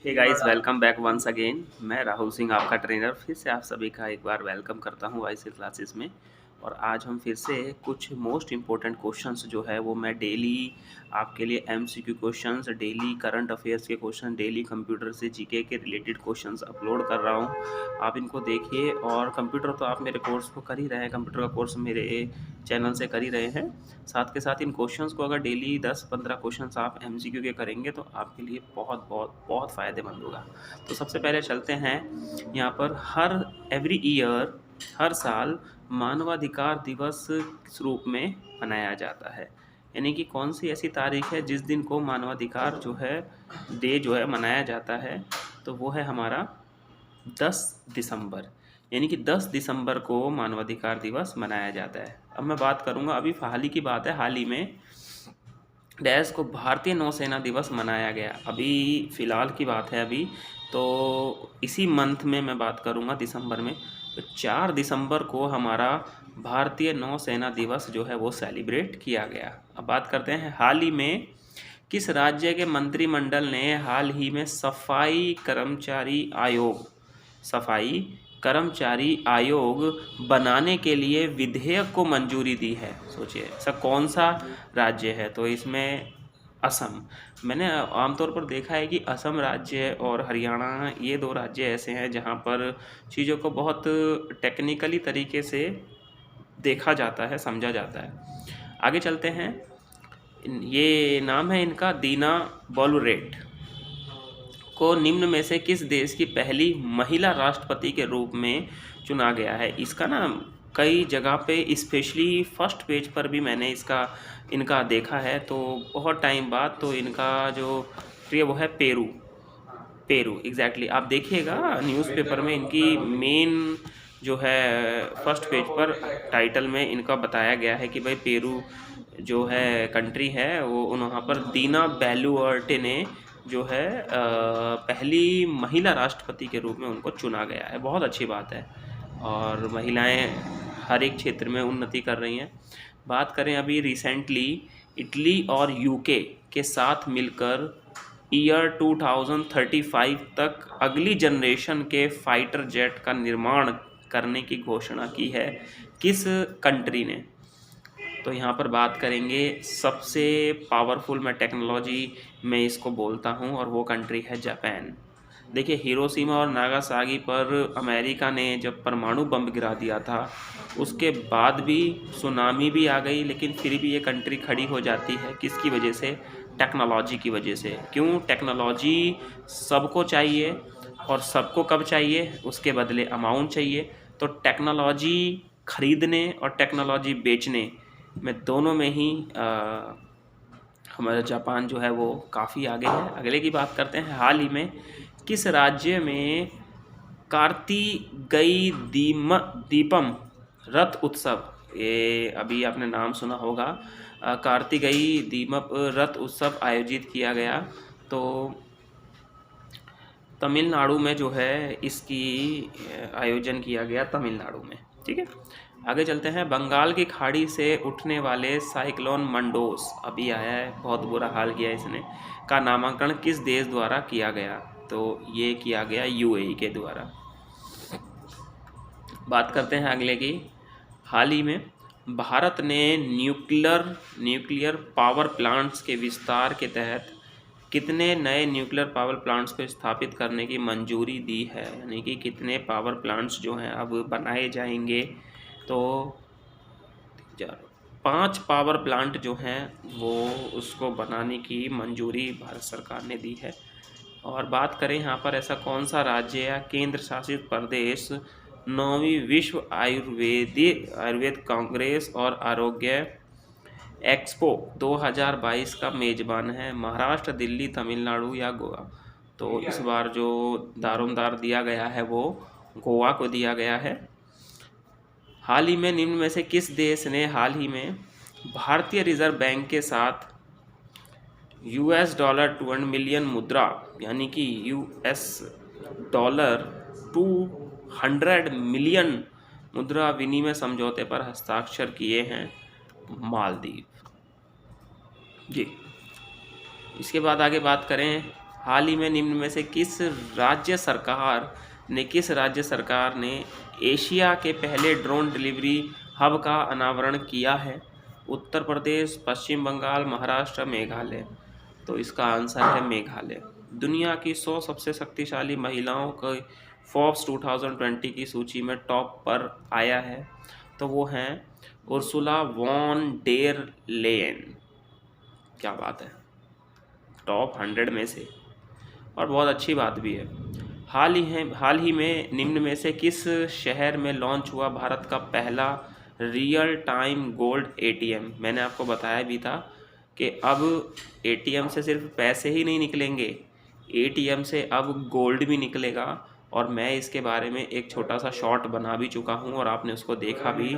हे guys, welcome back once again. मैं राहुल सिंह, आपका trainer, फिर से आप सभी का एक बार वेलकम करता हूँ वाईसी क्लासेस में। और आज हम फिर से कुछ मोस्ट इम्पोर्टेंट क्वेश्चंस जो है वो मैं डेली आपके लिए MCQ questions, daily current affairs के क्वेश्चन, डेली कंप्यूटर से जीके के रिलेटेड क्वेश्चंस अपलोड कर रहा हूँ। आप इनको देखिए। और कंप्यूटर तो आप मेरे कोर्स को कर ही रहे हैं, कंप्यूटर का कोर्स मेरे चैनल से कर ही रहे हैं। साथ के साथ इन क्वेश्चंस को अगर डेली 10-15 क्वेश्चंस आप एमसीक्यू के करेंगे तो आपके लिए बहुत बहुत बहुत फ़ायदेमंद होगा। तो सबसे पहले चलते हैं यहाँ पर। हर एवरी ईयर, हर साल मानवाधिकार दिवस किस रूप में मनाया जाता है? यानी कि कौन सी ऐसी तारीख है जिस दिन को मानवाधिकार जो है डे जो है मनाया जाता है? तो वो है हमारा 10 दिसंबर। यानी कि 10 दिसंबर को मानवाधिकार दिवस मनाया जाता है। अब मैं बात करूँगा, अभी हाल ही की बात है, हाल ही में डैश को भारतीय नौसेना दिवस मनाया गया। अभी फ़िलहाल की बात है अभी, तो इसी मंथ में मैं बात करूँगा दिसंबर में। तो 4 दिसंबर को हमारा भारतीय नौसेना दिवस जो है वो सेलिब्रेट किया गया। अब बात करते हैं हाल ही में किस राज्य के मंत्रिमंडल ने हाल ही में सफाई कर्मचारी आयोग बनाने के लिए विधेयक को मंजूरी दी है? सोचिए ऐसा कौन सा राज्य है? तो इसमें असम। मैंने आमतौर पर देखा है कि असम राज्य और हरियाणा, ये दो राज्य ऐसे हैं जहाँ पर चीज़ों को बहुत टेक्निकली तरीके से देखा जाता है, समझा जाता है। आगे चलते हैं। ये नाम है इनका दीना बोलुरेट। को निम्न में से किस देश की पहली महिला राष्ट्रपति के रूप में चुना गया है? इसका ना कई जगह पे, स्पेशली फर्स्ट पेज पर भी मैंने इनका देखा है। तो बहुत टाइम बाद तो इनका जो प्रिय वो है पेरू। एग्जैक्टली आप देखिएगा न्यूज़पेपर में इनकी मेन जो है फर्स्ट पेज पर टाइटल में इनका बताया गया है कि भाई पेरू जो है कंट्री है वो, वहाँ पर दीना बेलुआर्टे ने जो है पहली महिला राष्ट्रपति के रूप में उनको चुना गया है। बहुत अच्छी बात है। और महिलाएं हर एक क्षेत्र में उन्नति कर रही हैं। बात करें अभी रिसेंटली, इटली और यूके के साथ मिलकर ईयर 2035 तक अगली जनरेशन के फाइटर जेट का निर्माण करने की घोषणा की है किस कंट्री ने? तो यहाँ पर बात करेंगे सबसे पावरफुल, मैं टेक्नोलॉजी में इसको बोलता हूँ, और वो कंट्री है जापान। देखिए, हिरोशिमा और नागासाकी पर अमेरिका ने जब परमाणु बम गिरा दिया था, उसके बाद भी सुनामी भी आ गई, लेकिन फिर भी ये कंट्री खड़ी हो जाती है। किसकी वजह से? टेक्नोलॉजी की वजह से। क्यों? टेक्नोलॉजी सबको चाहिए, और सबको कब चाहिए? उसके बदले अमाउंट चाहिए। तो टेक्नोलॉजी खरीदने और टेक्नोलॉजी बेचने में, दोनों में ही हमारा जापान जो है वो काफ़ी आगे है। अगले की बात करते हैं। हाल ही में किस राज्य में कार्तिकेय दीपम रथ उत्सव, ये अभी आपने नाम सुना होगा, कार्तिकेय दीपम रथ उत्सव आयोजित किया गया? तो तमिलनाडु में जो है इसकी आयोजन किया गया, तमिलनाडु में। ठीक है, आगे चलते हैं। बंगाल की खाड़ी से उठने वाले साइक्लोन मंडोस अभी आया है, बहुत बुरा हाल किया इसने, का नामांकन किस देश द्वारा किया गया? तो ये किया गया यूएई के द्वारा। बात करते हैं अगले की। हाल ही में भारत ने न्यूक्लियर पावर प्लांट्स के विस्तार के तहत कितने नए न्यूक्लियर पावर प्लांट्स को स्थापित करने की मंजूरी दी है? यानी कि कितने पावर प्लांट्स जो हैं अब बनाए जाएंगे? तो 5 पावर प्लांट जो हैं वो उसको बनाने की मंजूरी भारत सरकार ने दी है। और बात करें यहाँ पर, ऐसा कौन सा राज्य या केंद्र शासित प्रदेश 9वीं विश्व आयुर्वेद कांग्रेस और आरोग्य एक्सपो 2022 का मेज़बान है? महाराष्ट्र, दिल्ली, तमिलनाडु या गोवा? तो इस बार जो दारोमदार दिया गया है वो गोवा को दिया गया है। हाल ही में निम्न में से किस देश ने हाल ही में भारतीय रिजर्व बैंक के साथ $200 मिलियन मुद्रा, यानी कि $200 मिलियन मुद्रा विनिमय समझौते पर हस्ताक्षर किए हैं? मालदीव। जी। इसके बाद आगे बात करें, हाल ही में निम्न में से किस राज्य सरकार ने एशिया के पहले ड्रोन डिलीवरी हब का अनावरण किया है? उत्तर प्रदेश, पश्चिम बंगाल, महाराष्ट्र, मेघालय। तो इसका आंसर है मेघालय। दुनिया की 100 सबसे शक्तिशाली महिलाओं के फोर्ब्स 2020 की सूची में टॉप पर आया है, तो वो हैं उर्सुला वॉन डेर लेयन। क्या बात है, टॉप 100 में से, और बहुत अच्छी बात भी है। हाल ही में निम्न में से किस शहर में लॉन्च हुआ भारत का पहला रियल टाइम गोल्ड एटीएम? मैंने आपको बताया भी था कि अब एटीएम से सिर्फ पैसे ही नहीं निकलेंगे, एटीएम से अब गोल्ड भी निकलेगा, और मैं इसके बारे में एक छोटा सा शॉर्ट बना भी चुका हूँ और आपने उसको देखा भी।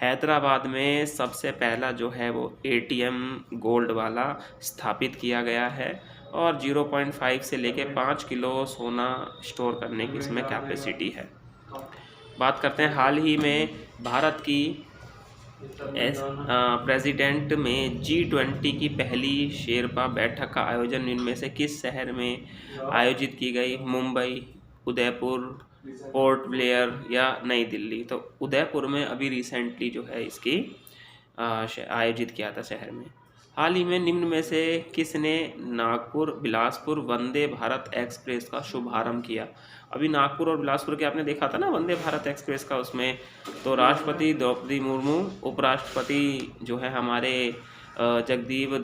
हैदराबाद में सबसे पहला जो है वो एटीएम गोल्ड वाला स्थापित किया गया है, और 0.5 से लेके 5 किलो सोना स्टोर करने की इसमें कैपेसिटी है। बात करते हैं हाल ही में भारत की प्रेसिडेंट में G20 की पहली शेरपा बैठक का आयोजन इनमें से किस शहर में आयोजित की गई? मुंबई, उदयपुर, पोर्ट ब्लेयर या नई दिल्ली। तो उदयपुर में अभी रिसेंटली जो है इसकी आयोजित किया था शहर में। हाल ही में निम्न में से किसने नागपुर बिलासपुर वंदे भारत एक्सप्रेस का शुभारंभ किया? अभी नागपुर और बिलासपुर के आपने देखा था ना वंदे भारत एक्सप्रेस का, उसमें तो राष्ट्रपति द्रौपदी मुर्मू, उपराष्ट्रपति जो है हमारे जगदीप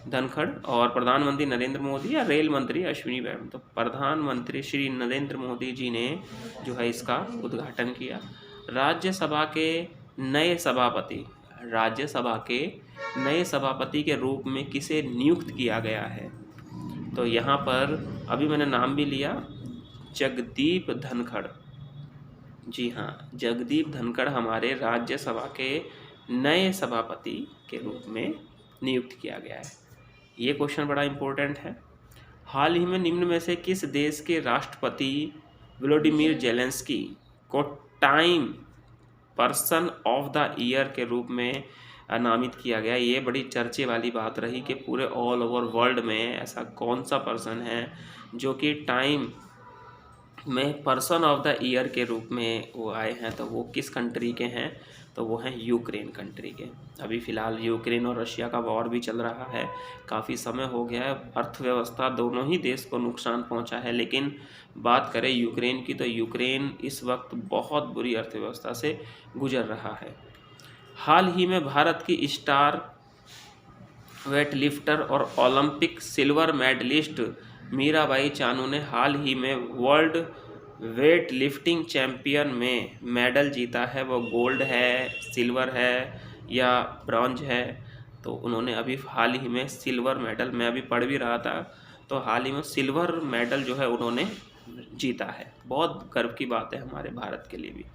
धनखड़ और प्रधानमंत्री नरेंद्र मोदी या रेल मंत्री अश्विनी वैष्णव। तो प्रधानमंत्री श्री नरेंद्र मोदी जी ने जो है इसका उद्घाटन किया। राज्यसभा के नए सभापति के रूप में किसे नियुक्त किया गया है? तो यहाँ पर अभी मैंने नाम भी लिया, जगदीप धनखड़। जी हाँ, जगदीप धनखड़ हमारे राज्यसभा के नए सभापति के रूप में नियुक्त किया गया है। ये क्वेश्चन बड़ा इम्पोर्टेंट है। हाल ही में निम्न में से किस देश के राष्ट्रपति व्लादिमीर जेलेंस्की को time person of the year के रूप में नामित किया गया? ये बड़ी चर्चे वाली बात रही कि पूरे ऑल ओवर वर्ल्ड में ऐसा कौन सा पर्सन है जो कि टाइम में पर्सन ऑफ द ईयर के रूप में वो आए हैं। तो वो किस कंट्री के हैं? तो वो हैं यूक्रेन कंट्री के। अभी फ़िलहाल यूक्रेन और रशिया का वॉर भी चल रहा है, काफ़ी समय हो गया है, अर्थव्यवस्था दोनों ही देश को नुकसान पहुंचा है। लेकिन बात करें यूक्रेन की, तो यूक्रेन इस वक्त बहुत बुरी अर्थव्यवस्था से गुजर रहा है। हाल ही में भारत की स्टार वेट लिफ्टर और Olympic silver medallist Mirabai Chanu ने हाल ही में वर्ल्ड वेट लिफ्टिंग चैम्पियन में मेडल जीता है। वो गोल्ड है, सिल्वर है या ब्रॉन्ज है? तो उन्होंने अभी हाल ही में सिल्वर मेडल, मैं अभी पढ़ भी रहा था, तो हाल ही में सिल्वर मेडल जो है उन्होंने जीता है। बहुत गर्व की बात है हमारे भारत के लिए भी।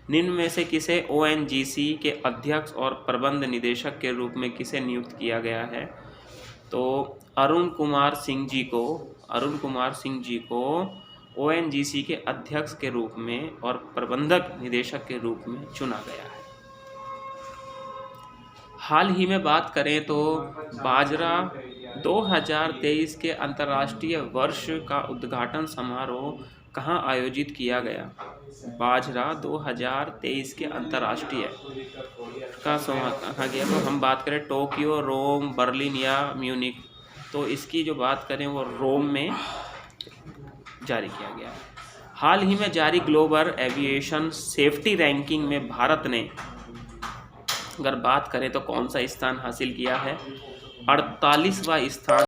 निम्न में से किसे ONGC के अध्यक्ष और प्रबंध निदेशक के रूप में किसे नियुक्त किया गया है? तो अरुण कुमार सिंह जी को ONGC के अध्यक्ष के रूप में और प्रबंधक निदेशक के रूप में चुना गया है। हाल ही में बात करें तो बाजरा 2023 के अंतर्राष्ट्रीय वर्ष का उद्घाटन समारोह कहाँ आयोजित किया गया? बाजरा 2023 के अंतर्राष्ट्रीय का समारोह कहाँ गया? तो हम बात करें टोक्यो, रोम, बर्लिन या म्यूनिक, तो इसकी जो बात करें वो रोम में जारी किया गया। हाल ही में जारी ग्लोबल एविएशन सेफ्टी रैंकिंग में भारत ने अगर बात करें तो कौन सा स्थान हासिल किया है? 48वां स्थान